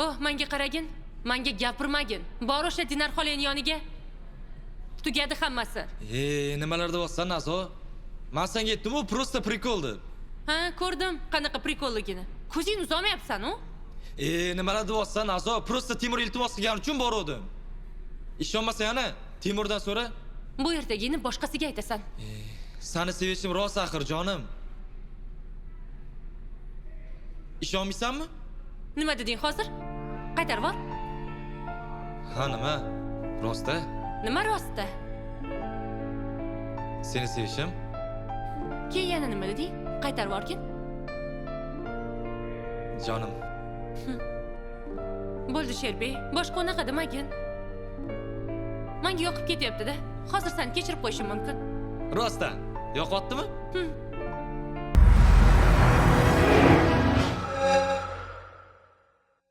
Oh, menga qaragin. Menga gapirmagin. Bor o'sha Dinar xolaning yoniga. Tugadi hammasi. Nimalar deyapsan, Nazo? Men senga aytdim-ku, prosta prikol deb. Ha, ko'rdim, qanaqa prikolligini. Ko'zing uzolmayapsan-ku? Nimalar deyapsan, Nazo? Prosta Timur iltimos qilgani uchun bordim. Ishonmasa yana Timurdan so'ra. Bu yerdagini boshqasiga aytasan. Seni sevishim rost axir, jonim. Ishonmaysanmi? Nima deding hozir? Qaytarib bor. Ha, nima? Rosta? Nima rosta? Seni sevishim. Keyin yana nima deding? Qaytarib borgin. Jonim. Bo'ldi Shelby, boshqa unaqa demagin. Menga yoqib ketyapti-da. Hozir seni kechirib qo'yishim mumkin. Rostdan, yoqotdimi?